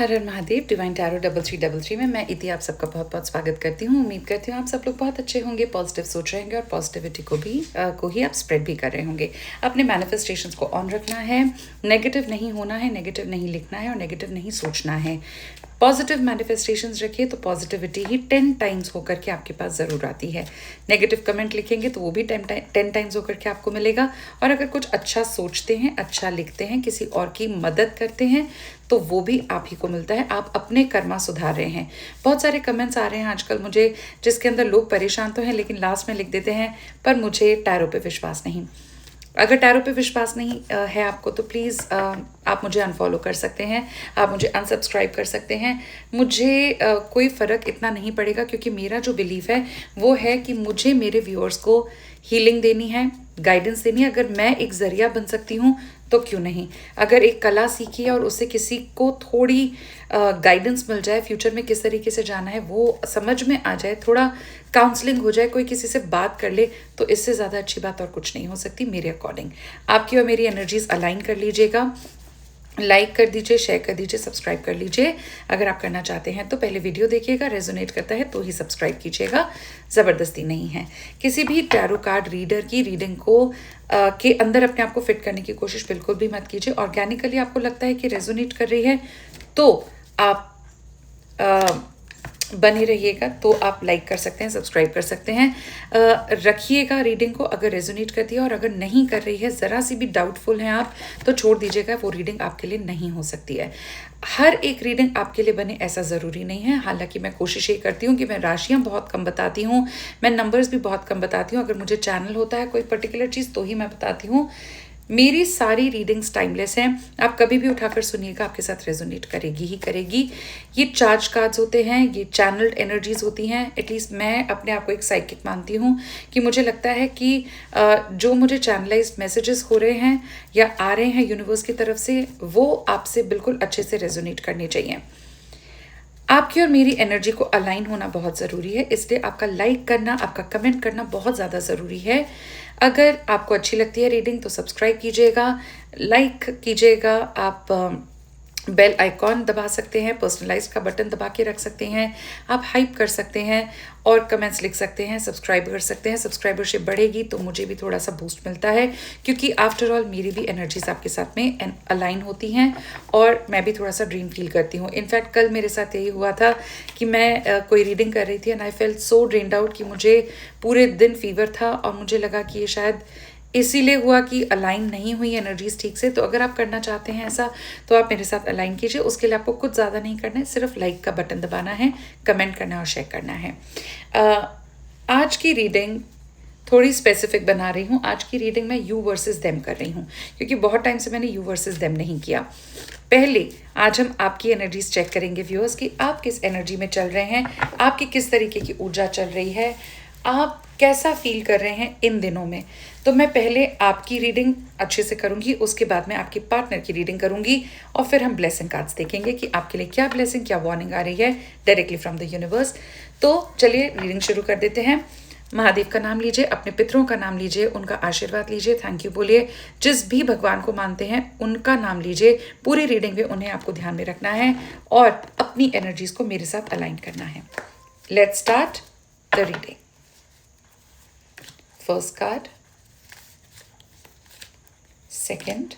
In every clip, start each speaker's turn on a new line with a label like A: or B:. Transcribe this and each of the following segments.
A: हर हर Mahadev. Divine tarot 3333 में मैं इति आप सबका बहुत बहुत स्वागत करती हूँ। उम्मीद करती हूँ आप सब लोग बहुत अच्छे होंगे, पॉजिटिव सोच रहे होंगे और पॉजिटिविटी को ही आप स्प्रेड भी कर रहे होंगे। अपने मैनिफेस्टेशंस को ऑन रखना है, नेगेटिव नहीं होना है, नेगेटिव नहीं लिखना है और नेगेटिव नहीं सोचना है। पॉजिटिव मैनिफेस्टेशंस रखिए तो पॉजिटिविटी ही 10 टाइम्स होकर के आपके पास ज़रूर आती है। नेगेटिव कमेंट लिखेंगे तो वो भी 10 टाइम्स होकर के आपको मिलेगा। और अगर कुछ अच्छा सोचते हैं, अच्छा लिखते हैं, किसी और की मदद करते हैं तो वो भी आप ही को मिलता है। आप अपने कर्मा सुधार रहे हैं। बहुत सारे कमेंट्स आ रहे हैं आजकल मुझे, जिसके अंदर लोग परेशान तो हैं लेकिन लास्ट में लिख देते हैं पर मुझे टैरो पे विश्वास नहीं। अगर टैरो पे विश्वास नहीं है आपको तो प्लीज़ आप मुझे अनफॉलो कर सकते हैं, आप मुझे अनसब्सक्राइब कर सकते हैं। मुझे कोई फ़र्क इतना नहीं पड़ेगा क्योंकि मेरा जो बिलीफ है वो है कि मुझे मेरे व्यूअर्स को हीलिंग देनी है, गाइडेंस देनी है। अगर मैं एक ज़रिया बन सकती हूँ तो क्यों नहीं। अगर एक कला सीखी है और उससे किसी को थोड़ी गाइडेंस मिल जाए, फ्यूचर में किस तरीके से जाना है वो समझ में आ जाए, थोड़ा काउंसलिंग हो जाए, कोई किसी से बात कर ले, तो इससे ज़्यादा अच्छी बात और कुछ नहीं हो सकती मेरे अकॉर्डिंग। आपकी और मेरी एनर्जीज अलाइन कर लीजिएगा, लाइक कर दीजिए, शेयर कर दीजिए, सब्सक्राइब कर लीजिए। अगर आप करना चाहते हैं तो पहले वीडियो देखिएगा, रेजोनेट करता है तो ही सब्सक्राइब कीजिएगा, ज़बरदस्ती नहीं है। किसी भी टैरो कार्ड रीडर की रीडिंग को के अंदर अपने आप को फिट करने की कोशिश बिल्कुल भी मत कीजिए। ऑर्गेनिकली आपको लगता है कि रेजोनेट कर रही है तो आप बने रहिएगा, तो आप लाइक कर सकते हैं, सब्सक्राइब कर सकते हैं। रखिएगा रीडिंग को अगर रेजोनेट करती है, और अगर नहीं कर रही है, ज़रा सी भी डाउटफुल हैं आप तो छोड़ दीजिएगा, वो रीडिंग आपके लिए नहीं हो सकती है। हर एक रीडिंग आपके लिए बने ऐसा ज़रूरी नहीं है। हालांकि मैं कोशिश ये करती हूँ कि मैं राशियाँ बहुत कम बताती हूँ, मैं नंबर्स भी बहुत कम बताती हूँ। अगर मुझे चैनल होता है कोई पर्टिकुलर चीज़ तो ही मैं बताती हूँ। मेरी सारी रीडिंग्स टाइमलेस हैं, आप कभी भी उठाकर सुनिएगा, आपके साथ रेजोनेट करेगी ही करेगी। ये चार्ज कार्ड्स होते हैं, ये चैनल्ड एनर्जीज होती हैं। एटलीस्ट मैं अपने आप को एक साइकिक मानती हूँ कि मुझे लगता है कि जो मुझे चैनलाइज्ड मैसेजेस हो रहे हैं या आ रहे हैं यूनिवर्स की तरफ से, वो आपसे बिल्कुल अच्छे से रेजोनेट करने चाहिए। आपकी और मेरी एनर्जी को अलाइन होना बहुत ज़रूरी है, इसलिए आपका लाइक करना, आपका कमेंट करना बहुत ज़्यादा ज़रूरी है। अगर आपको अच्छी लगती है रीडिंग तो सब्सक्राइब कीजिएगा, लाइक कीजिएगा, आप बेल आइकॉन दबा सकते हैं, पर्सनलाइज का बटन दबा के रख सकते हैं, आप हाइप कर सकते हैं और कमेंट्स लिख सकते हैं, सब्सक्राइब कर सकते हैं। सब्सक्राइबरशिप बढ़ेगी तो मुझे भी थोड़ा सा बूस्ट मिलता है, क्योंकि आफ्टर ऑल मेरी भी एनर्जीज आपके साथ में अलाइन होती हैं और मैं भी थोड़ा सा ड्रीम फील करती हूँ। इनफैक्ट कल मेरे साथ यही हुआ था कि मैं कोई रीडिंग कर रही थी and I felt so drained out कि मुझे पूरे दिन फीवर था और मुझे लगा कि ये शायद इसीलिए हुआ कि अलाइन नहीं हुई एनर्जीज ठीक से। तो अगर आप करना चाहते हैं ऐसा तो आप मेरे साथ अलाइन कीजिए। उसके लिए आपको कुछ ज़्यादा नहीं करना है, सिर्फ लाइक का बटन दबाना है, कमेंट करना और शेयर करना है। आज की रीडिंग थोड़ी स्पेसिफिक बना रही हूँ। आज की रीडिंग मैं यू वर्सेस देम कर रही हूँ क्योंकि बहुत टाइम से मैंने यू वर्सेस देम नहीं किया। पहले आज हम आपकी एनर्जीज चेक करेंगे व्यूअर्स कि आप किस एनर्जी में चल रहे हैं, आपकी किस तरीके की ऊर्जा चल रही है, आप कैसा फील कर रहे हैं इन दिनों में। तो मैं पहले आपकी रीडिंग अच्छे से करूंगी, उसके बाद मैं आपकी पार्टनर की रीडिंग करूंगी और फिर हम ब्लेसिंग कार्ड्स देखेंगे कि आपके लिए क्या ब्लेसिंग, क्या वार्निंग आ रही है डायरेक्टली फ्रॉम द यूनिवर्स। तो चलिए रीडिंग शुरू कर देते हैं। महादेव का नाम लीजिए, अपने पितरों का नाम लीजिए, उनका आशीर्वाद लीजिए, थैंक यू बोलिए। जिस भी भगवान को मानते हैं उनका नाम लीजिए। पूरी रीडिंग में उन्हें आपको ध्यान में रखना है और अपनी एनर्जीज को मेरे साथ अलाइन करना है। Let's start the reading. First card, second,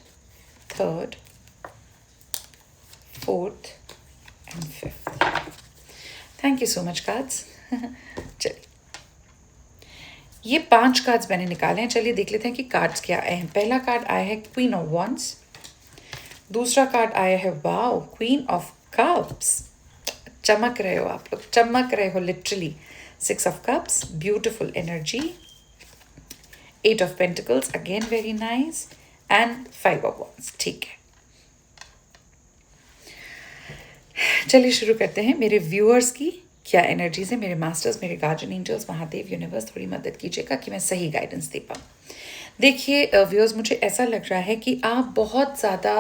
A: third, fourth and fifth. Thank you so much cards. चलिए, ये 5 कार्ड्स मैंने निकाले हैं। चलिए देख लेते हैं कि कार्ड्स क्या आए हैं। पहला कार्ड आया है क्वीन ऑफ वॉन्ड्स, दूसरा कार्ड आया है वाओ क्वीन ऑफ कप्स। चमक रहे हो आप लोग, चमक रहे हो literally. 6 of cups, beautiful energy. 8 of pentacles, again very nice, and 5 of wands. ठीक है, चलिए शुरू करते हैं। मेरे व्यूअर्स की क्या एनर्जीज है, मेरे मास्टर्स, मेरे गार्जियन एंजल्स, महादेव, यूनिवर्स, थोड़ी मदद कीजिएगा कि मैं सही गाइडेंस दे पाऊँ। देखिए व्यूअर्स, मुझे ऐसा लग रहा है कि आप बहुत ज़्यादा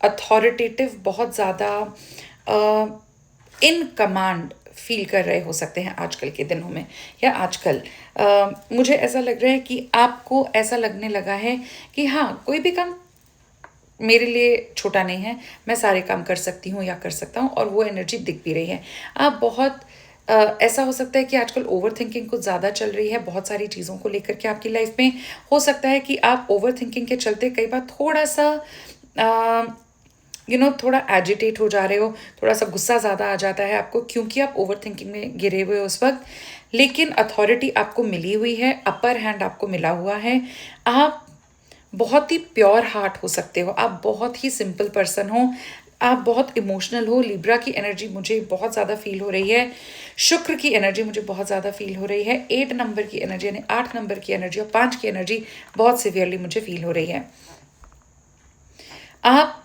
A: अथॉरिटेटिव, बहुत ज़्यादा इन कमांड फील कर रहे हो सकते हैं आजकल के दिनों में, या आजकल मुझे ऐसा लग रहा है कि आपको ऐसा लगने लगा है कि हाँ, कोई भी काम मेरे लिए छोटा नहीं है, मैं सारे काम कर सकती हूँ या कर सकता हूँ, और वो एनर्जी दिख भी रही है। आप बहुत ऐसा हो सकता है कि आजकल ओवर थिंकिंग कुछ ज़्यादा चल रही है बहुत सारी चीज़ों को लेकर के आपकी लाइफ में। हो सकता है कि आप ओवर थिंकिंग के चलते कई बार थोड़ा सा थोड़ा एजिटेट हो जा रहे हो, थोड़ा सा गुस्सा ज़्यादा आ जाता है आपको, क्योंकि आप ओवर थिंकिंग में गिरे हुए हो उस वक्त। लेकिन अथॉरिटी आपको मिली हुई है, अपर हैंड आपको मिला हुआ है। आप बहुत ही प्योर हार्ट हो सकते हो, आप बहुत ही सिंपल पर्सन हो, आप बहुत इमोशनल हो। लिब्रा की एनर्जी मुझे बहुत ज़्यादा फील हो रही है, शुक्र की एनर्जी मुझे बहुत ज़्यादा फील हो रही है, 8 नंबर की एनर्जी यानी 8 नंबर की एनर्जी और 5 की एनर्जी बहुत सिवियरली मुझे फील हो रही है। आप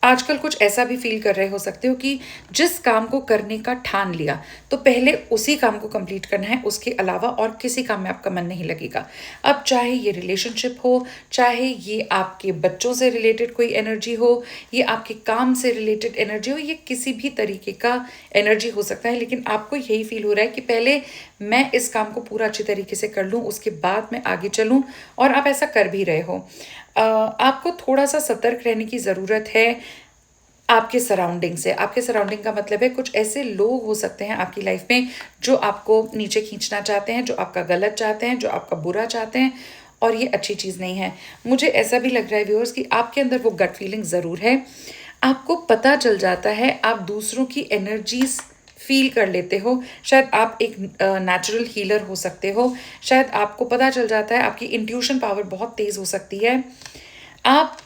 A: आजकल कुछ ऐसा भी फील कर रहे हो सकते हो कि जिस काम को करने का ठान लिया तो पहले उसी काम को कंप्लीट करना है, उसके अलावा और किसी काम में आपका मन नहीं लगेगा। अब चाहे ये रिलेशनशिप हो, चाहे ये आपके बच्चों से रिलेटेड कोई एनर्जी हो, ये आपके काम से रिलेटेड एनर्जी हो, ये किसी भी तरीके का एनर्जी हो सकता है, लेकिन आपको यही फील हो रहा है कि पहले मैं इस काम को पूरा अच्छी तरीके से कर लूँ, उसके बाद मैं आगे चलूँ, और आप ऐसा कर भी रहे हो। आपको थोड़ा सा सतर्क रहने की ज़रूरत है आपके सराउंडिंग से। आपके सराउंडिंग का मतलब है कुछ ऐसे लोग हो सकते हैं आपकी लाइफ में जो आपको नीचे खींचना चाहते हैं, जो आपका गलत चाहते हैं, जो आपका बुरा चाहते हैं, और ये अच्छी चीज़ नहीं है। मुझे ऐसा भी लग रहा है व्यूअर्स कि आपके अंदर वो गट फीलिंग ज़रूर है, आपको पता चल जाता है, आप दूसरों की एनर्जीज फील कर लेते हो। शायद आप एक नेचुरल हीलर हो सकते हो, शायद आपको पता चल जाता है, आपकी इंट्यूशन पावर बहुत तेज़ हो सकती है। आप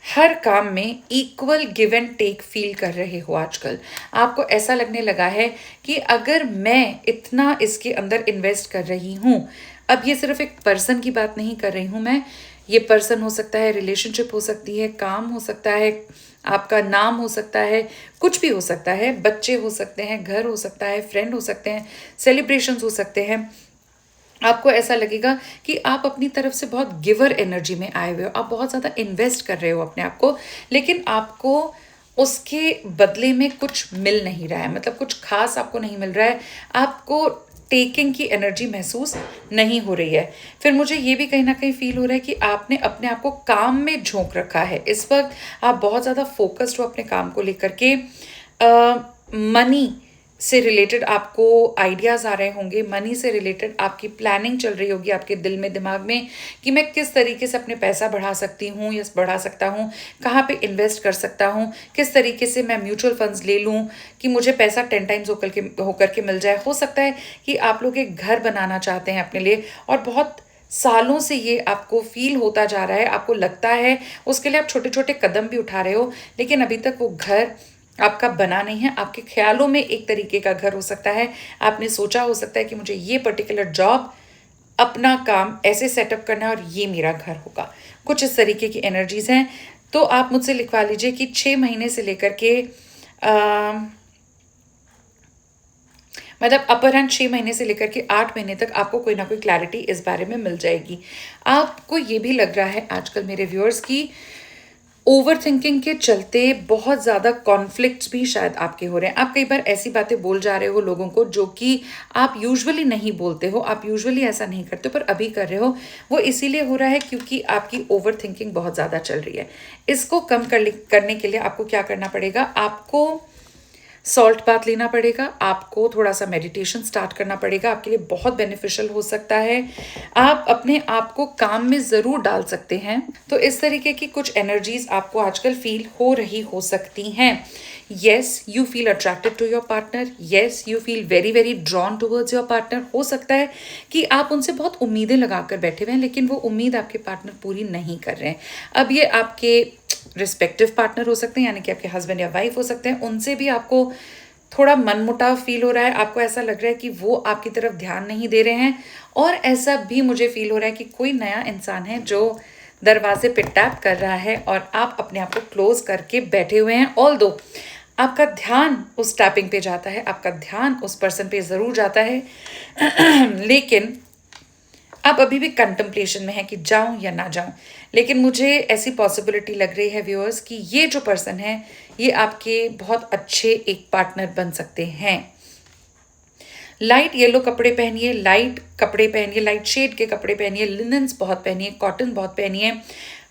A: हर काम में equal give and take feel कर रहे हो आजकल। आपको ऐसा लगने लगा है कि अगर मैं इतना इसके अंदर इन्वेस्ट कर रही हूँ, अब ये सिर्फ एक पर्सन की बात नहीं कर रही हूँ मैं, ये पर्सन हो सकता है, रिलेशनशिप हो सकती है, काम हो सकता है, आपका नाम हो सकता है, कुछ भी हो सकता है, बच्चे हो सकते हैं, घर हो सकता है, फ्रेंड हो सकते हैं, सेलिब्रेशंस हो सकते हैं। आपको ऐसा लगेगा कि आप अपनी तरफ से बहुत गिवर एनर्जी में आए हुए हो, आप बहुत ज़्यादा इन्वेस्ट कर रहे हो अपने आप को, लेकिन आपको उसके बदले में कुछ मिल नहीं रहा है, मतलब कुछ खास आपको नहीं मिल रहा है, आपको टेकिंग की एनर्जी महसूस नहीं हो रही है। फिर मुझे ये भी कहीं ना कहीं फील हो रहा है कि आपने अपने आप को काम में झोंक रखा है। इस वक्त आप बहुत ज़्यादा फोकस्ड हो अपने काम को लेकर के। मनी से रिलेटेड आपको आइडियाज़ आ रहे होंगे, मनी से रिलेटेड आपकी प्लानिंग चल रही होगी आपके दिल में, दिमाग में, कि मैं किस तरीके से अपने पैसा बढ़ा सकती हूँ या बढ़ा सकता हूँ, कहाँ पे इन्वेस्ट कर सकता हूँ, किस तरीके से मैं म्यूचुअल फंड्स ले लूँ कि मुझे पैसा 10 टाइम्स होकर के मिल जाए। हो सकता है कि आप लोग एक घर बनाना चाहते हैं अपने लिए, और बहुत सालों से ये आपको फील होता जा रहा है, आपको लगता है उसके लिए आप छोटे छोटे कदम भी उठा रहे हो, लेकिन अभी तक वो घर आपका बना नहीं है। आपके ख्यालों में एक तरीके का घर हो सकता है, आपने सोचा हो सकता है कि मुझे ये पर्टिकुलर जॉब, अपना काम ऐसे सेटअप करना है और ये मेरा घर होगा। कुछ इस तरीके की एनर्जीज हैं। तो आप मुझसे लिखवा लीजिए कि 6 महीने से लेकर के मतलब अपर हैंड 6 महीने से लेकर के 8 महीने तक आपको कोई ना कोई क्लैरिटी इस बारे में मिल जाएगी। आपको ये भी लग रहा है आजकल मेरे व्यूअर्स की ओवर थिंकिंग के चलते बहुत ज़्यादा कॉन्फ्लिक्ट्स भी शायद आपके हो रहे हैं। आप कई बार ऐसी बातें बोल जा रहे हो लोगों को जो कि आप यूजुअली नहीं बोलते हो, आप यूजुअली ऐसा नहीं करते हो, पर अभी कर रहे हो। वो इसीलिए हो रहा है क्योंकि आपकी ओवर थिंकिंग बहुत ज़्यादा चल रही है। इसको कम करने के लिए आपको क्या करना पड़ेगा, आपको सॉल्ट बाथ लेना पड़ेगा, आपको थोड़ा सा मेडिटेशन स्टार्ट करना पड़ेगा, आपके लिए बहुत बेनिफिशियल हो सकता है। आप अपने आप को काम में ज़रूर डाल सकते हैं। तो इस तरीके की कुछ एनर्जीज आपको आजकल फील हो रही हो सकती हैं। Yes, you feel attracted to your partner, yes you feel very very drawn towards your partner. हो सकता है कि आप उनसे बहुत उम्मीदें लगा कर बैठे हुए हैं, लेकिन वो उम्मीद आपके पार्टनर पूरी नहीं कर रहे हैं। अब ये आपके रिस्पेक्टिव पार्टनर हो सकते हैं, यानी कि आपके हस्बैंड या वाइफ हो सकते हैं, उनसे भी आपको थोड़ा मनमुटाव फील हो रहा है। आपको ऐसा लग रहा है कि वो आपकी तरफ ध्यान नहीं दे रहे हैं, और ऐसा भी मुझे फील हो रहा है कि कोई नया इंसान है जो दरवाजे पे टैप कर रहा है और आप अपने आप को क्लोज करके बैठे हुए हैं। ऑल्दो आपका ध्यान उस टैपिंग पे जाता है, आपका ध्यान उस पर्सन पे ज़रूर जाता है लेकिन आप अभी भी कंtemplation में है कि जाऊं या ना जाऊं। लेकिन मुझे ऐसी पॉसिबिलिटी लग रही है व्यूअर्स कि ये जो पर्सन है ये आपके बहुत अच्छे एक पार्टनर बन सकते हैं। लाइट येलो कपड़े पहनिए, लाइट कपड़े पहनिए, लाइट शेड के कपड़े पहनिए, लिनन्स बहुत पहनिए, कॉटन बहुत पहनिए,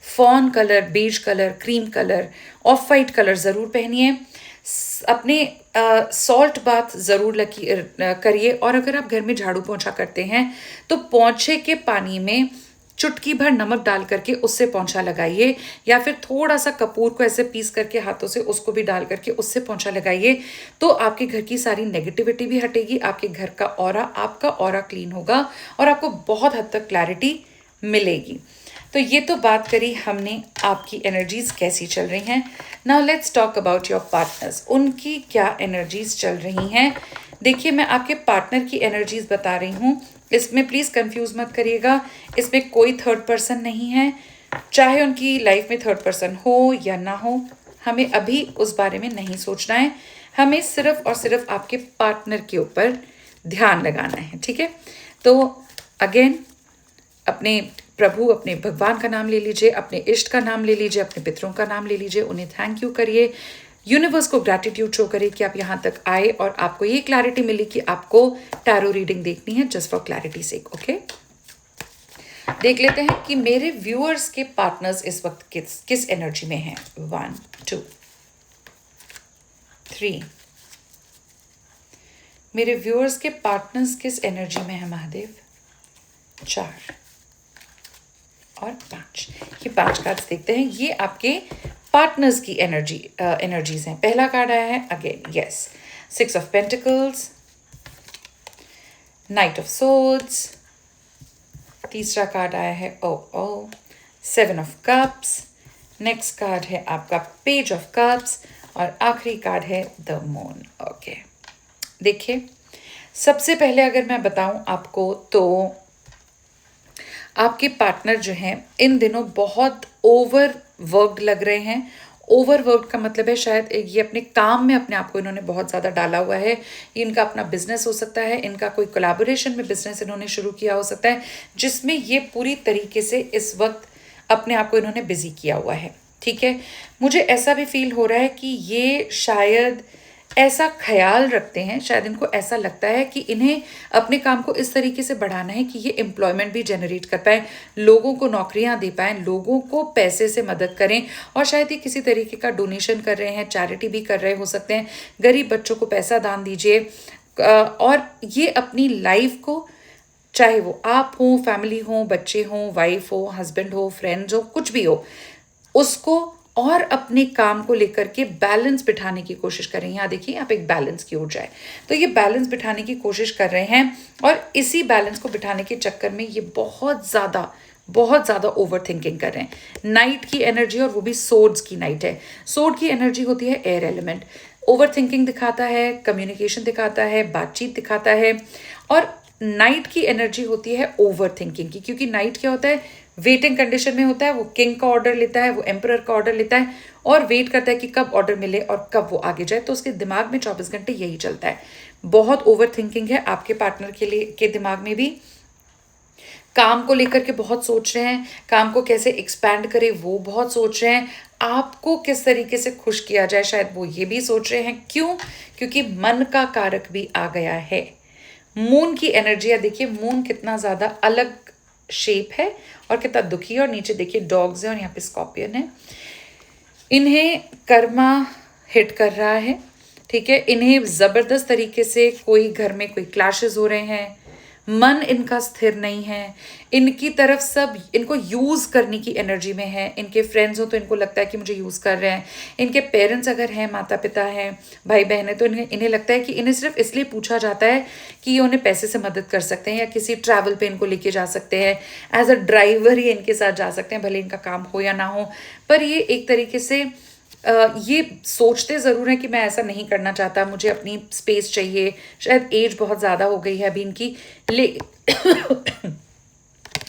A: fawn colour, beige colour, cream colour, off white colour ज़रूर पहनिए। अपने सॉल्ट बाथ ज़रूर करिए। और अगर आप घर में झाड़ू पोंछा करते हैं तो पोंछे के पानी में चुटकी भर नमक डाल करके उससे पोंछा लगाइए, या फिर थोड़ा सा कपूर को ऐसे पीस करके हाथों से उसको भी डाल करके उससे पोंछा लगाइए। तो आपके घर की सारी नेगेटिविटी भी हटेगी, आपके घर का ऑरा, आपका ऑरा क्लीन होगा और आपको बहुत हद तक क्लैरिटी मिलेगी। तो ये तो बात करी हमने आपकी एनर्जीज कैसी चल रही हैं। Now let's talk about your partners, उनकी क्या एनर्जीज चल रही हैं। देखिए, मैं आपके पार्टनर की एनर्जीज बता रही हूँ, इसमें प्लीज़ कंफ्यूज मत करिएगा। इसमें कोई थर्ड पर्सन नहीं है, चाहे उनकी लाइफ में थर्ड पर्सन हो या ना हो, हमें अभी उस बारे में नहीं सोचना है। हमें सिर्फ और सिर्फ आपके पार्टनर के ऊपर ध्यान लगाना है, ठीक है। तो अगेन, अपने प्रभु, अपने भगवान का नाम ले लीजिए, अपने इष्ट का नाम ले लीजिए, अपने पितरों का नाम ले लीजिए, उन्हें थैंक यू करिए, यूनिवर्स को ग्रैटिट्यूड शो करिए कि आप यहाँ तक आए और आपको ये क्लैरिटी मिली कि आपको टैरो रीडिंग देखनी है just for clarity sake. Okay, देख लेते हैं कि मेरे व्यूअर्स के पार्टनर्स इस वक्त किस एनर्जी में हैं। 1 2 3। मेरे व्यूअर्स के पार्टनर्स किस एनर्जी में है महादेव। 4 और 5। ये 5 कार्ड्स देखते हैं, ये आपके पार्टनर्स की एनर्जीज हैं। पहला कार्ड आया है again, yes, 6 of pentacles, night of swords. तीसरा कार्ड आया है 7 ऑफ कप्स। नेक्स्ट कार्ड है आपका पेज ऑफ कप्स और आखिरी कार्ड है द मून। ओके, देखिए, सबसे पहले अगर मैं बताऊं आपको तो आपके पार्टनर जो हैं इन दिनों बहुत ओवर वर्कड लग रहे हैं। ओवर वर्कड का मतलब है शायद ये अपने काम में अपने आप को इन्होंने बहुत ज़्यादा डाला हुआ है। ये इनका अपना बिजनेस हो सकता है, इनका कोई कोलैबोरेशन में बिजनेस इन्होंने शुरू किया हो सकता है, जिसमें ये पूरी तरीके से इस वक्त अपने आप को इन्होंने बिजी किया हुआ है, ठीक है। मुझे ऐसा भी फील हो रहा है कि ये शायद ऐसा ख्याल रखते हैं, शायद इनको ऐसा लगता है कि इन्हें अपने काम को इस तरीके से बढ़ाना है कि ये एम्प्लॉयमेंट भी जनरेट कर पाए, लोगों को नौकरियां दे पाएँ, लोगों को पैसे से मदद करें। और शायद ये किसी तरीके का डोनेशन कर रहे हैं, चैरिटी भी कर रहे हो सकते हैं, गरीब बच्चों को पैसा दान दीजिए। और ये अपनी लाइफ को, चाहे वो आप हो, फैमिली हो, बच्चे हो, वाइफ हो, हस्बैंड हो, फ्रेंड्स हो, कुछ भी हो, उसको और अपने काम को लेकर के बैलेंस बिठाने की कोशिश कर रहे हैं। यहाँ देखिए, आप एक बैलेंस की ओर जाए, तो ये बैलेंस बिठाने की कोशिश कर रहे हैं और इसी बैलेंस को बिठाने के चक्कर में ये बहुत ज़्यादा ओवर थिंकिंग कर रहे हैं। नाइट की एनर्जी, और वो भी सोर्ड्स की नाइट है। सोर्ड की एनर्जी होती है एयर एलिमेंट। ओवर थिंकिंग दिखाता है, कम्युनिकेशन दिखाता है, बातचीत दिखाता है। और नाइट की एनर्जी होती है ओवर थिंकिंग की, क्योंकि नाइट क्या होता है, वेटिंग कंडीशन में होता है। वो किंग का ऑर्डर लेता है, वो एम्परर का ऑर्डर लेता है और वेट करता है कि कब ऑर्डर मिले और कब वो आगे जाए। तो उसके दिमाग में 24 घंटे यही चलता है। बहुत ओवर थिंकिंग है आपके पार्टनर के दिमाग में भी। काम को लेकर के बहुत सोच रहे हैं, काम को कैसे एक्सपैंड करें वो बहुत सोच रहे हैं, आपको किस तरीके से खुश किया जाए शायद वो ये भी सोच रहे हैं। क्यों? क्योंकि मन का कारक भी आ गया है। मून की एनर्जी है, देखिए मून कितना ज़्यादा अलग शेप है और कितना दुखी है। और नीचे देखिए डॉग्स है और यहाँ पे स्कॉर्पियन है। इन्हें कर्मा हिट कर रहा है, ठीक है। इन्हें ज़बरदस्त तरीके से कोई घर में कोई क्लैशेस हो रहे हैं, मन इनका स्थिर नहीं है, इनकी तरफ सब इनको यूज़ करने की एनर्जी में है। इनके फ्रेंड्स हो तो इनको लगता है कि मुझे यूज़ कर रहे हैं। इनके पेरेंट्स अगर हैं, माता पिता हैं, भाई बहन है, तो इन्हें लगता है कि इन्हें सिर्फ इसलिए पूछा जाता है कि ये उन्हें पैसे से मदद कर सकते हैं या किसी ट्रैवल पे इनको लेके जा सकते हैं, एज अ ड्राइवर ही इनके साथ जा सकते हैं, भले इनका काम हो या ना हो। पर ये एक तरीके से ये सोचते ज़रूर हैं कि मैं ऐसा नहीं करना चाहता, मुझे अपनी स्पेस चाहिए। शायद एज बहुत ज़्यादा हो गई है अभी इनकी,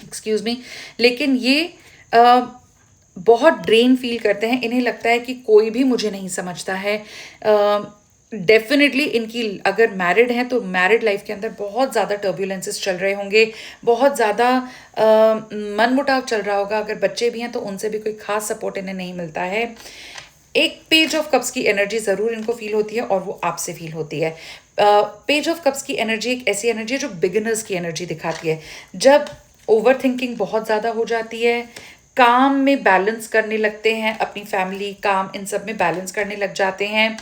A: एक्सक्यूज़ मी, लेकिन ये बहुत ड्रेन फील करते हैं। इन्हें लगता है कि कोई भी मुझे नहीं समझता है। डेफिनेटली इनकी अगर मैरिड हैं तो मैरिड लाइफ के अंदर बहुत ज़्यादा टर्ब्यूलेंसेस चल रहे होंगे, बहुत ज़्यादा मनमुटाव चल रहा होगा। अगर बच्चे भी हैं तो उनसे भी कोई खास सपोर्ट इन्हें नहीं मिलता है। एक पेज ऑफ कप्स की एनर्जी ज़रूर इनको फील होती है और वो आपसे फील होती है। पेज ऑफ कप्स की एनर्जी एक ऐसी एनर्जी है जो बिगिनर्स की एनर्जी दिखाती है। जब ओवर थिंकिंग बहुत ज़्यादा हो जाती है, काम में बैलेंस करने लगते हैं, अपनी फैमिली काम इन सब में बैलेंस करने लग जाते हैं।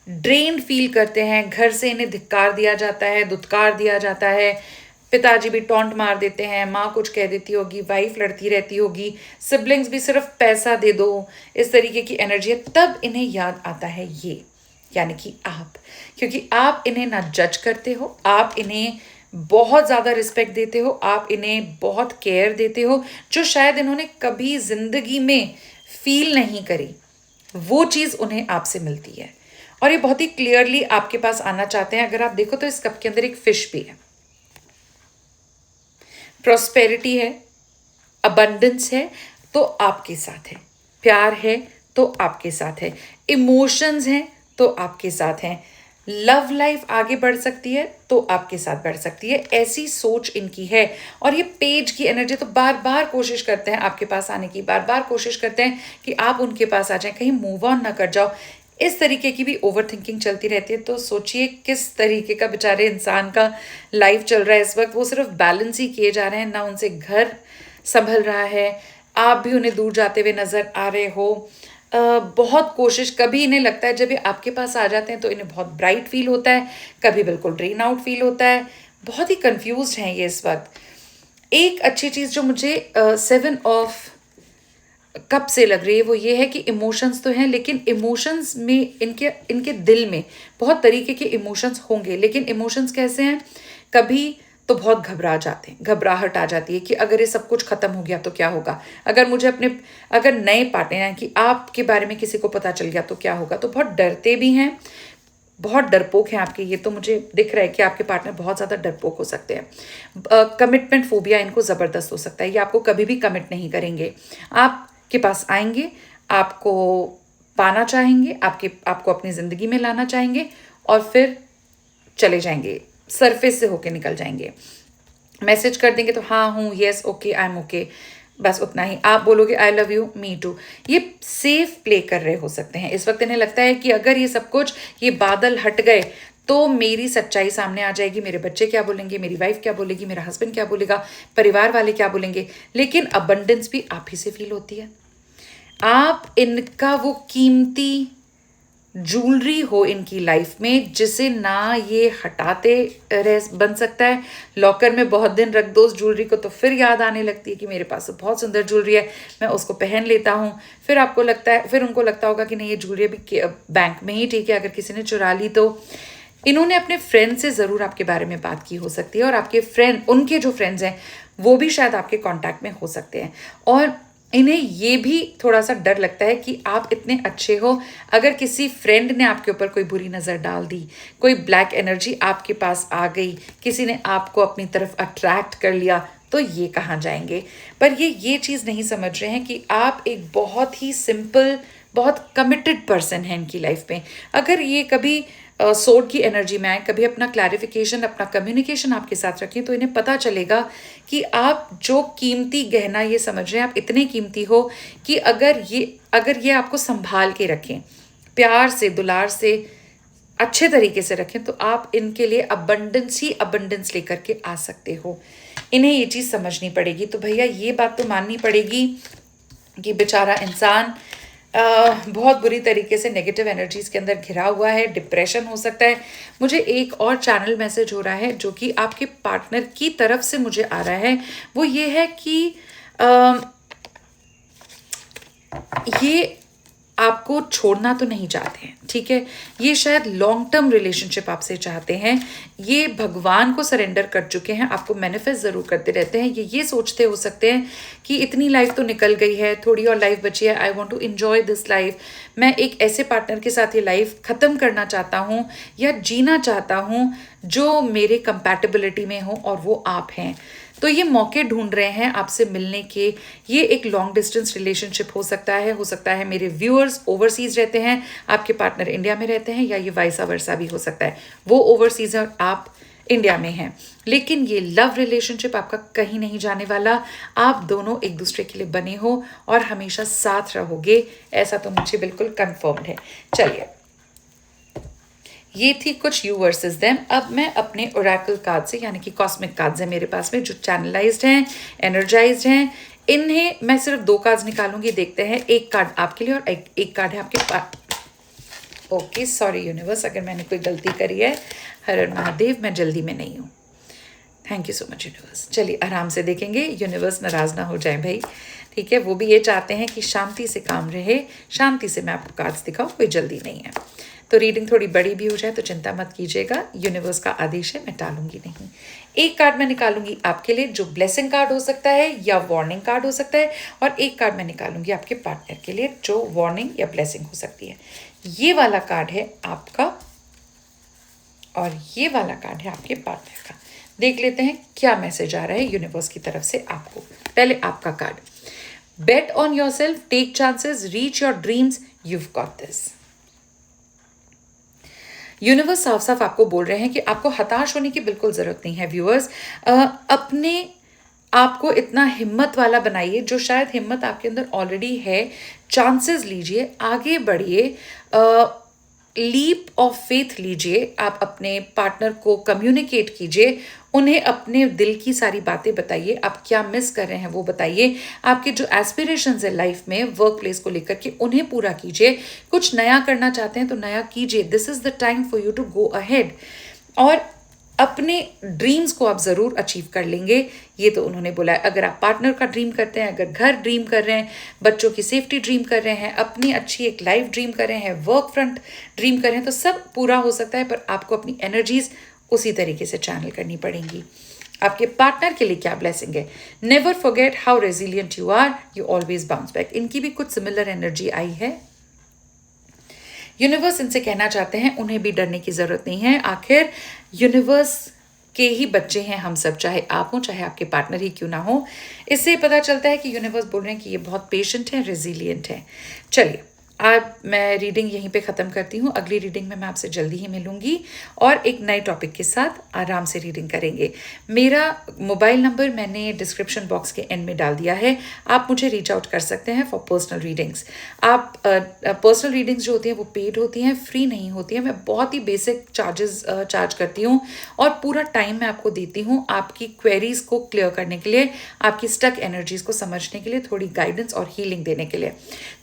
A: ड्रेन्ड फील करते हैं, घर से इन्हें धिक्कार दिया जाता है, दुत्कार दिया जाता है, पिताजी भी टॉन्ट मार देते हैं, माँ कुछ कह देती होगी, वाइफ लड़ती रहती होगी, सिबलिंग्स भी सिर्फ पैसा दे दो, इस तरीके की एनर्जी है। तब इन्हें याद आता है ये, यानी कि आप, क्योंकि आप इन्हें ना जज करते हो, आप इन्हें बहुत ज़्यादा रिस्पेक्ट देते हो, आप इन्हें बहुत केयर देते हो, जो शायद इन्होंने कभी ज़िंदगी में फील नहीं करी, वो चीज़ उन्हें आपसे मिलती है। और ये बहुत ही क्लियरली आपके पास आना चाहते हैं। अगर आप देखो तो इस कप के अंदर एक फिश भी है, प्रॉस्पेरिटी है, अबंडेंस है तो आपके साथ है, प्यार है तो आपके साथ है, इमोशंस हैं तो आपके साथ हैं, लव लाइफ आगे बढ़ सकती है तो आपके साथ बढ़ सकती है, ऐसी सोच इनकी है। और ये पेज की एनर्जी तो बार बार कोशिश करते हैं आपके पास आने की, बार बार कोशिश करते हैं कि आप उनके पास आ जाएं, कहीं मूव ऑन ना कर जाओ। इस तरीके की भी ओवर थिंकिंग चलती रहती है। तो सोचिए किस तरीके का बेचारे इंसान का लाइफ चल रहा है इस वक्त। वो सिर्फ बैलेंस ही किए जा रहे हैं, ना उनसे घर संभल रहा है, आप भी उन्हें दूर जाते हुए नज़र आ रहे हो। बहुत कोशिश, कभी इन्हें लगता है जब ये आपके पास आ जाते हैं तो इन्हें बहुत ब्राइट फील होता है, कभी बिल्कुल ड्रेन आउट फील होता है, बहुत ही कंफ्यूज्ड हैं ये इस वक्त। एक अच्छी चीज़ जो मुझे 7 ऑफ कब से लग रही है वो ये है कि इमोशंस तो हैं, लेकिन इमोशंस में इनके इनके दिल में बहुत तरीके के इमोशंस होंगे। लेकिन इमोशंस कैसे हैं, कभी तो बहुत घबरा जाते हैं, घबराहट आ जाती है कि अगर ये सब कुछ खत्म हो गया तो क्या होगा, अगर मुझे अगर नए पार्टनर हैं कि आपके बारे में किसी को पता चल गया तो क्या होगा। तो बहुत डरते भी हैं, बहुत डरपोक हैं आपके। ये तो मुझे दिख रहा है कि आपके पार्टनर बहुत ज़्यादा डरपोक हो सकते हैं। कमिटमेंट फोबिया इनको ज़बरदस्त हो सकता है, ये आपको कभी भी कमिट नहीं करेंगे, आपके पास आएंगे, आपको पाना चाहेंगे, आपको अपनी ज़िंदगी में लाना चाहेंगे और फिर चले जाएंगे, सरफेस से होके निकल जाएंगे। मैसेज कर देंगे तो हाँ हूँ, yes, okay, I am okay, बस उतना ही। आप बोलोगे I love you, me too. ये सेफ प्ले कर रहे हो सकते हैं इस वक्त। इन्हें लगता है कि अगर ये सब कुछ, ये बादल हट गए तो मेरी सच्चाई सामने आ जाएगी, मेरे बच्चे क्या बोलेंगे, मेरी वाइफ क्या बोलेगी, मेरा हस्बैंड क्या बोलेगा, परिवार वाले क्या बोलेंगे। लेकिन अबंडेंस भी आप ही से फील होती है। आप इनका वो कीमती ज्वेलरी हो इनकी लाइफ में, जिसे ना ये हटाते रह बन सकता है। लॉकर में बहुत दिन रख दो उस ज्वेलरी को तो फिर याद आने लगती है कि मेरे पास तो बहुत सुंदर ज्वेलरी है, मैं उसको पहन लेता हूँ। फिर आपको लगता है, फिर उनको लगता होगा कि नहीं ये ज्वेलरी अभी बैंक में ही ठीक है, अगर किसी ने चुरा ली तो। इन्होंने अपने फ्रेंड से ज़रूर आपके बारे में बात की हो सकती है, और आपके फ्रेंड, उनके जो फ्रेंड्स हैं वो भी शायद आपके कांटेक्ट में हो सकते हैं। और इन्हें ये भी थोड़ा सा डर लगता है कि आप इतने अच्छे हो, अगर किसी फ्रेंड ने आपके ऊपर कोई बुरी नज़र डाल दी, कोई ब्लैक एनर्जी आपके पास आ गई, किसी ने आपको अपनी तरफ अट्रैक्ट कर लिया, तो ये कहाँ जाएंगे। पर ये चीज़ नहीं समझ रहे हैं कि आप एक बहुत ही सिंपल, बहुत कमिटेड पर्सन हैं इनकी लाइफ में। अगर ये कभी सोड की एनर्जी में आए, कभी अपना क्लैरिफिकेशन, अपना कम्युनिकेशन आपके साथ रखें, तो इन्हें पता चलेगा कि आप जो कीमती गहना ये समझ रहे हैं, आप इतने कीमती हो कि अगर ये आपको संभाल के रखें, प्यार से, दुलार से, अच्छे तरीके से रखें, तो आप इनके लिए अबंडेंस ही अबंडेंस लेकर के आ सकते हो। इन्हें ये चीज़ समझनी पड़ेगी। तो भैया ये बात तो माननी पड़ेगी कि बेचारा इंसान बहुत बुरी तरीके से नेगेटिव एनर्जीज के अंदर घिरा हुआ है, डिप्रेशन हो सकता है। मुझे एक और चैनल मैसेज हो रहा है जो कि आपके पार्टनर की तरफ से मुझे आ रहा है, वो ये है कि ये आपको छोड़ना तो नहीं चाहते हैं, ठीक है। ये शायद लॉन्ग टर्म रिलेशनशिप आपसे चाहते हैं, ये भगवान को सरेंडर कर चुके हैं, आपको मैनिफेस्ट ज़रूर करते रहते हैं। ये सोचते हो सकते हैं कि इतनी लाइफ तो निकल गई है, थोड़ी और लाइफ बची है, I want to enjoy this life. मैं एक ऐसे पार्टनर के साथ ये लाइफ ख़त्म करना चाहता हूँ या जीना चाहता हूँ जो मेरे कंपैटिबिलिटी में हो, और वो आप हैं। तो ये मौके ढूंढ रहे हैं आपसे मिलने के। ये एक लॉन्ग डिस्टेंस रिलेशनशिप हो सकता है मेरे व्यूअर्स ओवरसीज रहते हैं, आपके पार्टनर इंडिया में रहते हैं, या ये वाइसा वर्सा भी हो सकता है, वो ओवरसीज है और आप इंडिया में हैं। लेकिन ये लव रिलेशनशिप आपका कहीं नहीं जाने वाला। आप दोनों एक दूसरे के लिए बने हो और हमेशा साथ रहोगे, ऐसा तो मुझे बिल्कुल कन्फर्म्ड है। चलिए, ये थी कुछ यू वर्सेस देम। अब मैं अपने ओरेकल कार्ड से, यानी कि कॉस्मिक कार्ड्स हैं मेरे पास में, जो चैनलाइज्ड हैं, एनर्जाइज्ड हैं, इन्हें मैं सिर्फ 2 कार्ड्स निकालूंगी, देखते हैं। एक कार्ड आपके लिए और एक कार्ड है आपके पास। ओके, सॉरी यूनिवर्स अगर मैंने कोई गलती करी है। हर हर महादेव, मैं जल्दी में नहीं हूँ। Thank you so much universe. चलिए आराम से देखेंगे, यूनिवर्स नाराज ना हो जाए भाई, ठीक है। वो भी ये चाहते हैं कि शांति से काम रहे, शांति से मैं आपको कार्ड्स दिखाऊं, कोई जल्दी नहीं है। तो रीडिंग थोड़ी बड़ी भी हो जाए तो चिंता मत कीजिएगा, यूनिवर्स का आदेश है, मैं टालूंगी नहीं। एक कार्ड मैं निकालूंगी आपके लिए जो ब्लेसिंग कार्ड हो सकता है या वार्निंग कार्ड हो सकता है, और एक कार्ड मैं निकालूंगी आपके पार्टनर के लिए जो वार्निंग या ब्लेसिंग हो सकती है। ये वाला कार्ड है आपका और ये वाला कार्ड है आपके पार्टनर का। देख लेते हैं क्या मैसेज आ रहा है यूनिवर्स की तरफ से आपको। पहले आपका card, bet on yourself, take chances, reach your dreams, you've got this। Universe साफ साफ आपको बोल रहे हैं कि आपको हताश होने की बिल्कुल जरूरत नहीं है व्यूअर्स। अपने आपको इतना हिम्मत वाला बनाइए, जो शायद हिम्मत आपके अंदर ऑलरेडी है। चांसेस लीजिए, आगे बढ़िए, लीप ऑफ फेथ लीजिए। आप अपने पार्टनर को कम्युनिकेट कीजिए, उन्हें अपने दिल की सारी बातें बताइए, आप क्या मिस कर रहे हैं वो बताइए। आपके जो एस्पिरेशंस है लाइफ में वर्क प्लेस को लेकर के, उन्हें पूरा कीजिए। कुछ नया करना चाहते हैं तो नया कीजिए। This is the time for you to go ahead, और अपने ड्रीम्स को आप ज़रूर अचीव कर लेंगे, ये तो उन्होंने बोला है। अगर आप पार्टनर का ड्रीम करते हैं, अगर घर ड्रीम कर रहे हैं, बच्चों की सेफ्टी ड्रीम कर रहे हैं, अपनी अच्छी एक लाइफ ड्रीम कर रहे हैं, वर्क फ्रंट ड्रीम कर रहे हैं, तो सब पूरा हो सकता है। पर आपको अपनी एनर्जीज उसी तरीके से चैनल करनी पड़ेंगी। आपके पार्टनर के लिए क्या ब्लेसिंग है, never forget how resilient you are, you always bounce back. इनकी भी कुछ सिमिलर एनर्जी आई है। यूनिवर्स इनसे कहना चाहते हैं उन्हें भी डरने की जरूरत नहीं है। आखिर यूनिवर्स के ही बच्चे हैं हम सब, चाहे आप हो चाहे आपके पार्टनर ही क्यों ना हो। इससे पता चलता है कि यूनिवर्स बोल रहे हैं कि ये बहुत पेशेंट है, रेजिलियंट है। चलिए अब मैं रीडिंग यहीं पे ख़त्म करती हूँ। अगली रीडिंग में मैं आपसे जल्दी ही मिलूंगी और एक नए टॉपिक के साथ आराम से रीडिंग करेंगे। मेरा मोबाइल नंबर मैंने डिस्क्रिप्शन बॉक्स के एंड में डाल दिया है, आप मुझे रीच आउट कर सकते हैं फॉर पर्सनल रीडिंग्स। आप पर्सनल रीडिंग्स जो होती हैं वो पेड होती हैं, फ्री नहीं होती हैं। मैं बहुत ही बेसिक चार्जेस चार्ज करती हूँ और पूरा टाइम मैं आपको देती हूँ आपकी क्वेरीज को क्लियर करने के लिए, आपकी स्टक एनर्जीज को समझने के लिए, थोड़ी गाइडेंस और हीलिंग देने के लिए।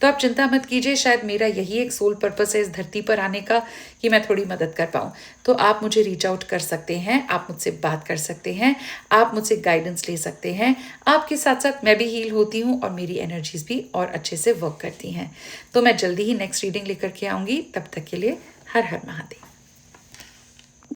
A: तो आप चिंता मत कीजिए, शायद मेरा यही एक सोल पर्पस है इस धरती पर आने का कि मैं थोड़ी मदद कर पाऊँ। तो आप मुझे रीच आउट कर सकते हैं, आप मुझसे बात कर सकते हैं, आप मुझसे गाइडेंस ले सकते हैं। आपके साथ साथ मैं भी हील होती हूँ और मेरी एनर्जीज भी और अच्छे से वर्क करती हैं। तो मैं जल्दी ही नेक्स्ट रीडिंग लेकर के आऊँगी। तब तक के लिए हर हर महादेव।